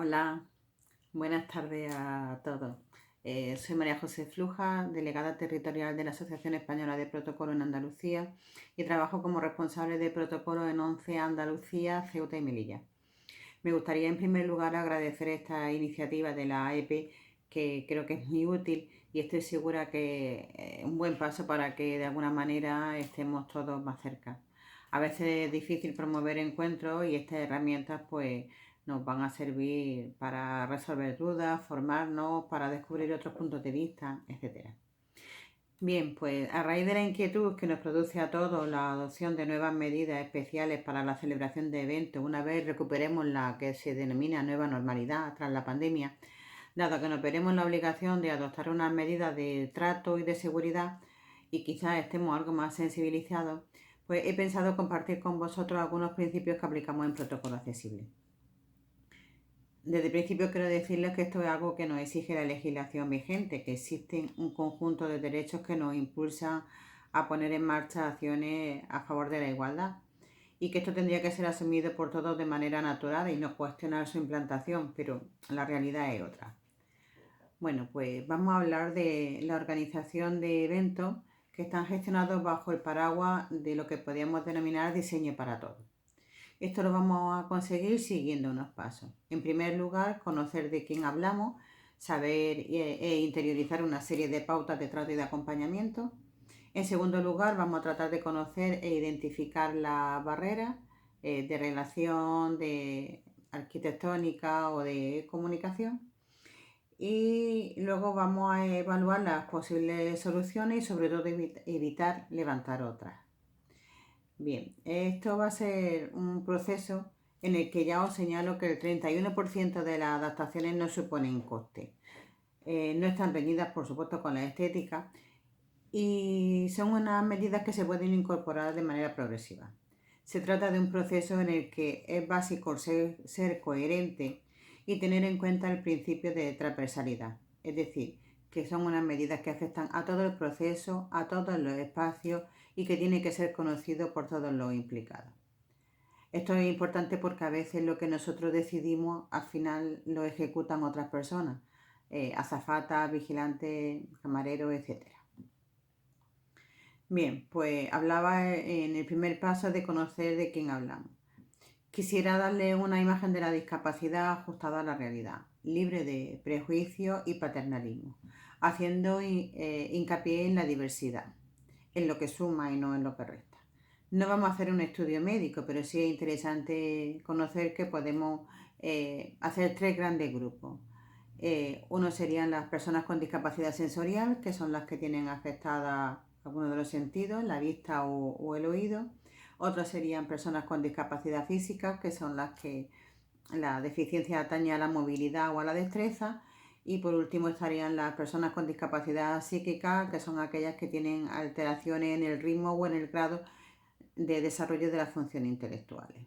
Hola, buenas tardes a todos. Soy María José Fluja, delegada territorial de la Asociación Española de Protocolo en Andalucía y trabajo como responsable de protocolo en ONCE Andalucía, Ceuta y Melilla. Me gustaría en primer lugar agradecer esta iniciativa de la AEP que creo que es muy útil y estoy segura que es un buen paso para que de alguna manera estemos todos más cerca. A veces es difícil promover encuentros y estas herramientas pues nos van a servir para resolver dudas, formarnos, para descubrir otros puntos de vista, etcétera. Bien, pues a raíz de la inquietud que nos produce a todos la adopción de nuevas medidas especiales para la celebración de eventos, una vez recuperemos la que se denomina nueva normalidad tras la pandemia, dado que nos veremos en la obligación de adoptar unas medidas de trato y de seguridad y quizás estemos algo más sensibilizados, pues he pensado compartir con vosotros algunos principios que aplicamos en protocolo accesible. Desde el principio quiero decirles que esto es algo que nos exige la legislación vigente, que existen un conjunto de derechos que nos impulsan a poner en marcha acciones a favor de la igualdad y que esto tendría que ser asumido por todos de manera natural y no cuestionar su implantación, pero la realidad es otra. Bueno, pues vamos a hablar de la organización de eventos que están gestionados bajo el paraguas de lo que podríamos denominar diseño para todos. Esto lo vamos a conseguir siguiendo unos pasos. En primer lugar, conocer de quién hablamos, saber e interiorizar una serie de pautas de trato y de acompañamiento. En segundo lugar, vamos a tratar de conocer e identificar las barreras de relación, de arquitectónica o de comunicación. Y luego vamos a evaluar las posibles soluciones y sobre todo evitar levantar otras. Bien, esto va a ser un proceso en el que ya os señalo que el 31% de las adaptaciones no suponen coste. No están reñidas, por supuesto, con la estética y son unas medidas que se pueden incorporar de manera progresiva. Se trata de un proceso en el que es básico ser coherente y tener en cuenta el principio de transversalidad, es decir, que son unas medidas que afectan a todo el proceso, a todos los espacios y que tiene que ser conocido por todos los implicados. Esto es importante porque a veces lo que nosotros decidimos al final lo ejecutan otras personas, azafatas, vigilantes, camareros, etc. Bien, pues hablaba en el primer paso de conocer de quién hablamos. Quisiera darle una imagen de la discapacidad ajustada a la realidad, libre de prejuicios y paternalismo, haciendo hincapié en la diversidad, en lo que suma y no en lo que resta. No vamos a hacer un estudio médico, pero sí es interesante conocer que podemos hacer tres grandes grupos. Uno serían las personas con discapacidad sensorial, que son las que tienen afectada alguno de los sentidos, la vista o el oído. Otros serían personas con discapacidad física, que son las que la deficiencia atañe a la movilidad o a la destreza. Y por último estarían las personas con discapacidad psíquica, que son aquellas que tienen alteraciones en el ritmo o en el grado de desarrollo de las funciones intelectuales.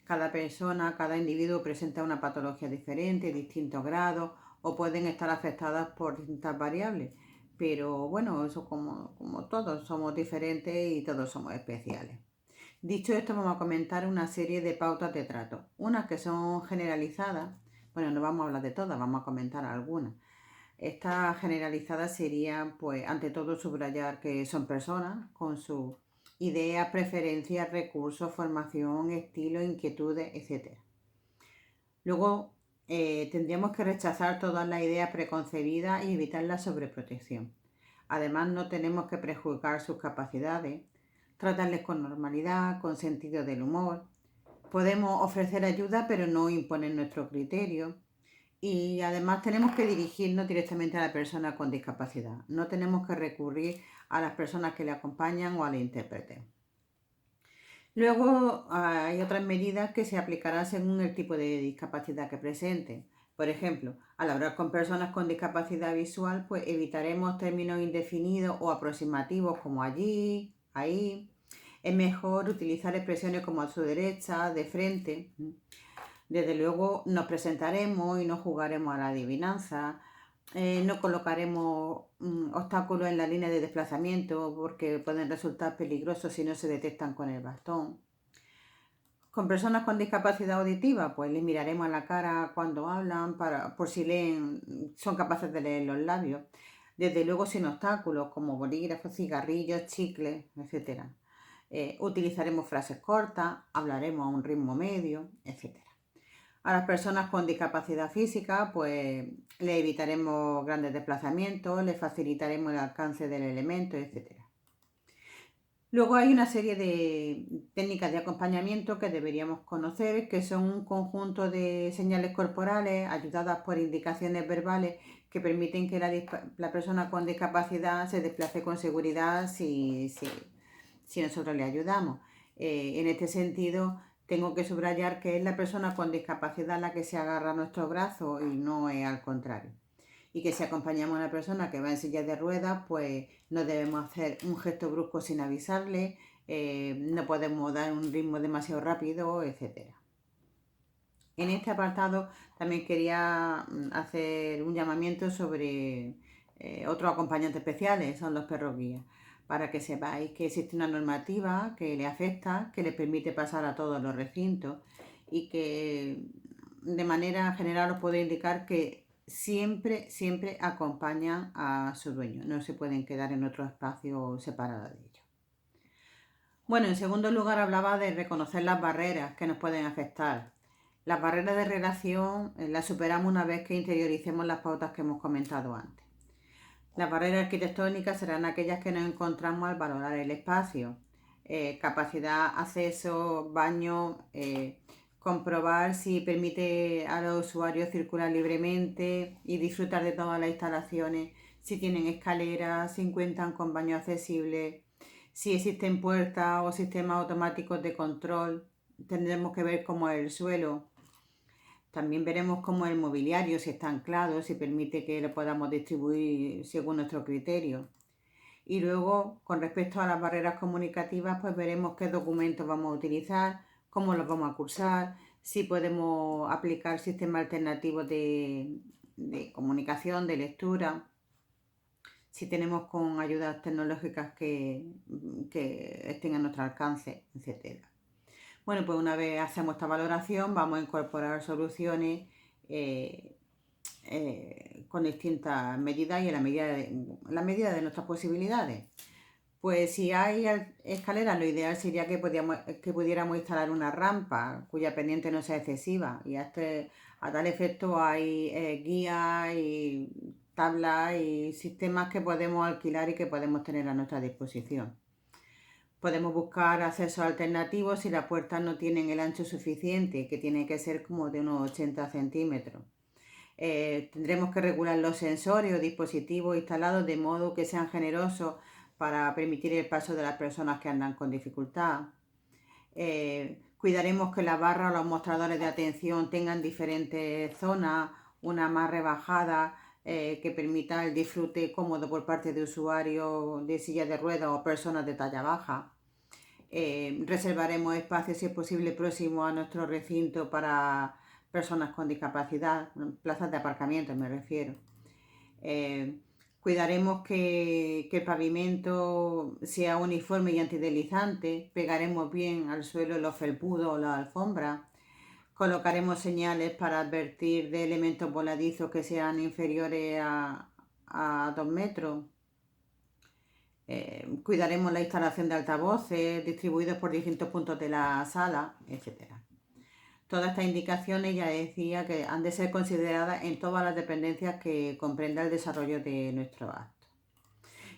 Cada persona, cada individuo presenta una patología diferente, distintos grados o pueden estar afectadas por distintas variables. Pero bueno, eso como todos somos diferentes y todos somos especiales. Dicho esto, vamos a comentar una serie de pautas de trato. Unas que son generalizadas, bueno, no vamos a hablar de todas, vamos a comentar algunas. Estas generalizadas serían, pues, ante todo subrayar que son personas con sus ideas, preferencias, recursos, formación, estilo, inquietudes, etc. Luego, tendríamos que rechazar todas las ideas preconcebidas y evitar la sobreprotección. Además, no tenemos que prejuzgar sus capacidades, tratarles con normalidad, con sentido del humor. Podemos ofrecer ayuda, pero no imponer nuestro criterio. Y además tenemos que dirigirnos directamente a la persona con discapacidad. No tenemos que recurrir a las personas que le acompañan o al intérprete. Luego hay otras medidas que se aplicarán según el tipo de discapacidad que presenten. Por ejemplo, al hablar con personas con discapacidad visual, pues evitaremos términos indefinidos o aproximativos como allí, ahí. Es mejor utilizar expresiones como a su derecha, de frente. Desde luego nos presentaremos y no jugaremos a la adivinanza, no colocaremos obstáculos en la línea de desplazamiento porque pueden resultar peligrosos si no se detectan con el bastón. Con personas con discapacidad auditiva, pues les miraremos a la cara cuando hablan, por si leen, son capaces de leer los labios. Desde luego sin obstáculos como bolígrafos, cigarrillos, chicles, etcétera. Utilizaremos frases cortas, hablaremos a un ritmo medio, etcétera. A las personas con discapacidad física, pues le evitaremos grandes desplazamientos, les facilitaremos el alcance del elemento, etcétera. Luego hay una serie de técnicas de acompañamiento que deberíamos conocer, que son un conjunto de señales corporales ayudadas por indicaciones verbales que permiten que la persona con discapacidad se desplace con seguridad si nosotros le ayudamos. En este sentido, tengo que subrayar que es la persona con discapacidad la que se agarra a nuestro brazo y no es al contrario. Y que si acompañamos a una persona que va en silla de ruedas, pues no debemos hacer un gesto brusco sin avisarle, no podemos dar un ritmo demasiado rápido, etc. En este apartado también quería hacer un llamamiento sobre otros acompañantes especiales, son los perros guías, para que sepáis que existe una normativa que le afecta, que le permite pasar a todos los recintos y que de manera general os puedo indicar que siempre acompañan a su dueño, no se pueden quedar en otro espacio separado de ellos. Bueno, en segundo lugar hablaba de reconocer las barreras que nos pueden afectar. Las barreras de relación las superamos una vez que interioricemos las pautas que hemos comentado antes. Las barreras arquitectónicas serán aquellas que nos encontramos al valorar el espacio. Capacidad, acceso, baño, comprobar si permite a los usuarios circular libremente y disfrutar de todas las instalaciones, si tienen escaleras, si cuentan con baño accesible, si existen puertas o sistemas automáticos de control. Tendremos que ver cómo es el suelo. También veremos cómo el mobiliario, si está anclado, si permite que lo podamos distribuir según nuestro criterio. Y luego, con respecto a las barreras comunicativas, pues veremos qué documentos vamos a utilizar, cómo los vamos a cursar, si podemos aplicar sistemas alternativos de comunicación, de lectura, si tenemos con ayudas tecnológicas que estén a nuestro alcance, etc. Bueno, pues una vez hacemos esta valoración, vamos a incorporar soluciones con distintas medidas y en la medida de nuestras posibilidades. Pues si hay escaleras, lo ideal sería que pudiéramos instalar una rampa cuya pendiente no sea excesiva. Y a tal efecto hay guías y tablas y sistemas que podemos alquilar y que podemos tener a nuestra disposición. Podemos buscar accesos alternativos si las puertas no tienen el ancho suficiente, que tiene que ser como de unos 80 centímetros. Tendremos que regular los sensores o dispositivos instalados de modo que sean generosos para permitir el paso de las personas que andan con dificultad. Cuidaremos que las barras o los mostradores de atención tengan diferentes zonas, una más rebajada, que permita el disfrute cómodo por parte de usuarios de silla de ruedas o personas de talla baja. Reservaremos espacios, si es posible, próximos a nuestro recinto para personas con discapacidad, plazas de aparcamiento me refiero. Cuidaremos que el pavimento sea uniforme y antideslizante, pegaremos bien al suelo los felpudos o las alfombras, colocaremos señales para advertir de elementos voladizos que sean inferiores a 2 metros. Cuidaremos la instalación de altavoces distribuidos por distintos puntos de la sala, etc. Todas estas indicaciones ya decía que han de ser consideradas en todas las dependencias que comprenda el desarrollo de nuestro acto.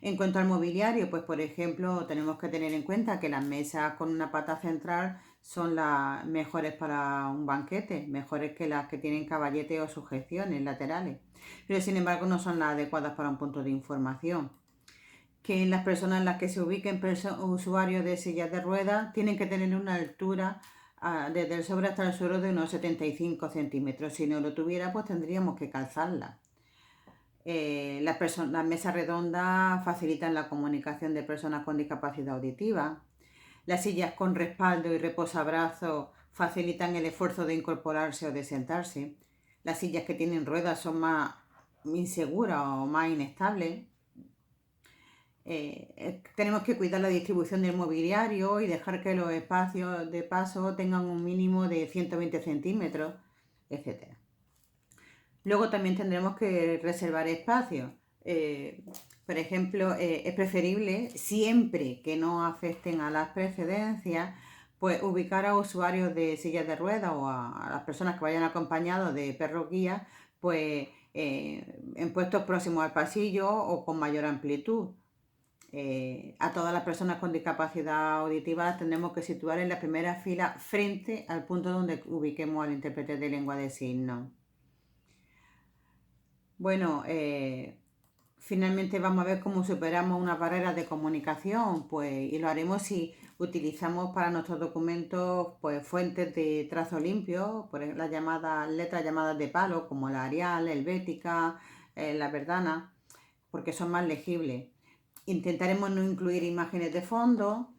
En cuanto al mobiliario, pues por ejemplo tenemos que tener en cuenta que las mesas con una pata central son las mejores para un banquete, mejores que las que tienen caballetes o sujeciones laterales, pero sin embargo no son las adecuadas para un punto de información. Que las personas en las que se ubiquen usuarios de sillas de ruedas tienen que tener una altura desde el sobre hasta el suelo de unos 75 centímetros. Si no lo tuviera, pues tendríamos que calzarla. Las mesas redondas facilitan la comunicación de personas con discapacidad auditiva. Las sillas con respaldo y reposabrazos facilitan el esfuerzo de incorporarse o de sentarse. Las sillas que tienen ruedas son más inseguras o más inestables. Tenemos que cuidar la distribución del mobiliario y dejar que los espacios de paso tengan un mínimo de 120 centímetros, etc. Luego también tendremos que reservar espacios. Por ejemplo, es preferible, siempre que no afecten a las precedencias, pues ubicar a usuarios de sillas de ruedas o a las personas que vayan acompañados de perros guías, pues en puestos próximos al pasillo o con mayor amplitud. A todas las personas con discapacidad auditiva las tendremos que situar en la primera fila frente al punto donde ubiquemos al intérprete de lengua de signos. Bueno, finalmente vamos a ver cómo superamos unas barreras de comunicación, pues, y lo haremos si utilizamos para nuestros documentos pues, fuentes de trazo limpio, por ejemplo, las letras llamadas de palo, como la Arial, Helvética, la Verdana, porque son más legibles. Intentaremos no incluir imágenes de fondo,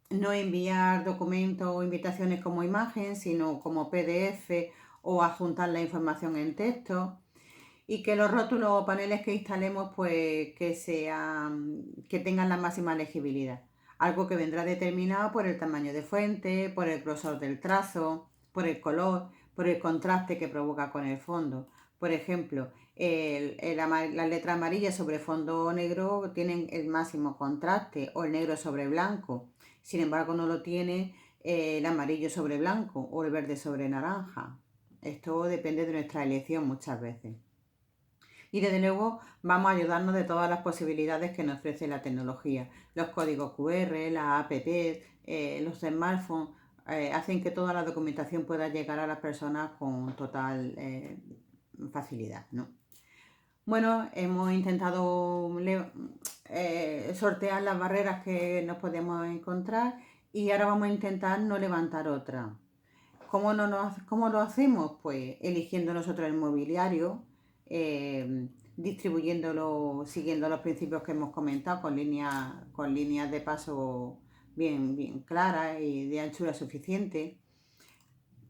no enviar documentos o invitaciones como imagen, sino como PDF o adjuntar la información en texto. Y que los rótulos o paneles que instalemos pues que tengan la máxima legibilidad. Algo que vendrá determinado por el tamaño de fuente, por el grosor del trazo, por el color, por el contraste que provoca con el fondo. Por ejemplo, las letras amarillas sobre fondo negro tienen el máximo contraste, o el negro sobre blanco. Sin embargo, no lo tiene el amarillo sobre blanco o el verde sobre naranja. Esto depende de nuestra elección muchas veces. Y desde luego vamos a ayudarnos de todas las posibilidades que nos ofrece la tecnología. Los códigos QR, las apps, los smartphones, hacen que toda la documentación pueda llegar a las personas con total facilidad, ¿no? Bueno, hemos intentado sortear las barreras que nos podemos encontrar y ahora vamos a intentar no levantar otra. ¿Cómo lo hacemos? Pues eligiendo nosotros el mobiliario, distribuyéndolo, siguiendo los principios que hemos comentado, con líneas de paso bien claras y de anchura suficiente.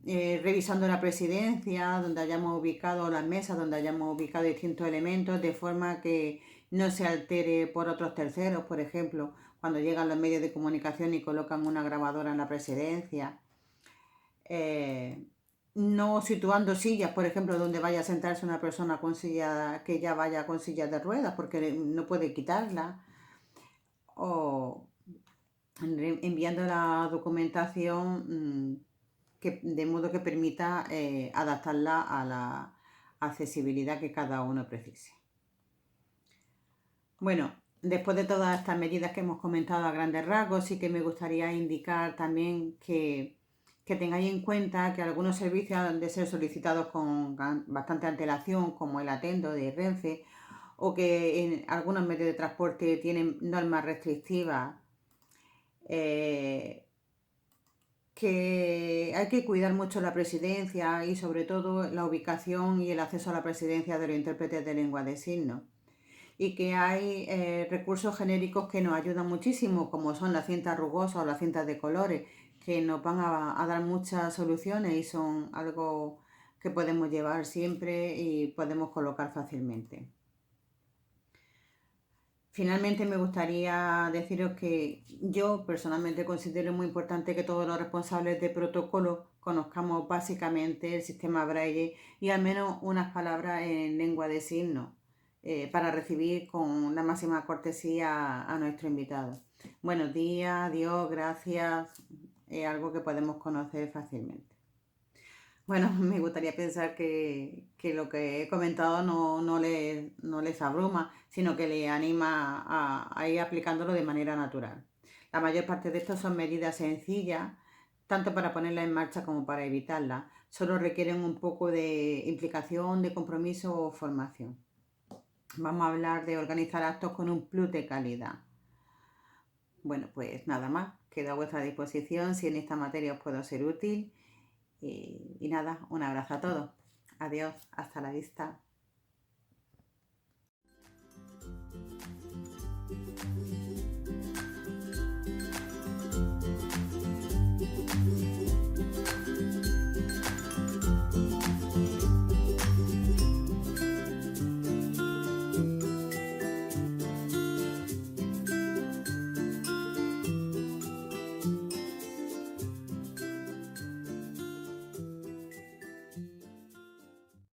Revisando la presidencia, donde hayamos ubicado las mesas, donde hayamos ubicado distintos elementos, de forma que no se altere por otros terceros, por ejemplo, cuando llegan los medios de comunicación y colocan una grabadora en la presidencia. No situando sillas, por ejemplo, donde vaya a sentarse una persona con silla, que ya vaya con silla de ruedas, porque no puede quitarla, o enviando la documentación de modo que permita adaptarla a la accesibilidad que cada uno precise. Bueno, después de todas estas medidas que hemos comentado a grandes rasgos, sí que me gustaría indicar también que tengáis en cuenta que algunos servicios han de ser solicitados con bastante antelación, como el Atendo de Renfe, o que en algunos medios de transporte tienen normas restrictivas, que hay que cuidar mucho la presidencia y sobre todo la ubicación y el acceso a la presidencia de los intérpretes de lengua de signos. Y que hay recursos genéricos que nos ayudan muchísimo, como son las cintas rugosas o las cintas de colores, que nos van a dar muchas soluciones y son algo que podemos llevar siempre y podemos colocar fácilmente. Finalmente me gustaría deciros que yo personalmente considero muy importante que todos los responsables de protocolo conozcamos básicamente el sistema Braille y al menos unas palabras en lengua de signos para recibir con la máxima cortesía a nuestro invitado. Buenos días, adiós, gracias, es algo que podemos conocer fácilmente. Bueno, me gustaría pensar que lo que he comentado no les abruma, sino que les anima a ir aplicándolo de manera natural. La mayor parte de esto son medidas sencillas, tanto para ponerlas en marcha como para evitarlas. Solo requieren un poco de implicación, de compromiso o formación. Vamos a hablar de organizar actos con un plus de calidad. Bueno, pues nada más. Quedo a vuestra disposición si en esta materia os puedo ser útil. Y nada, un abrazo a todos. Adiós, hasta la vista.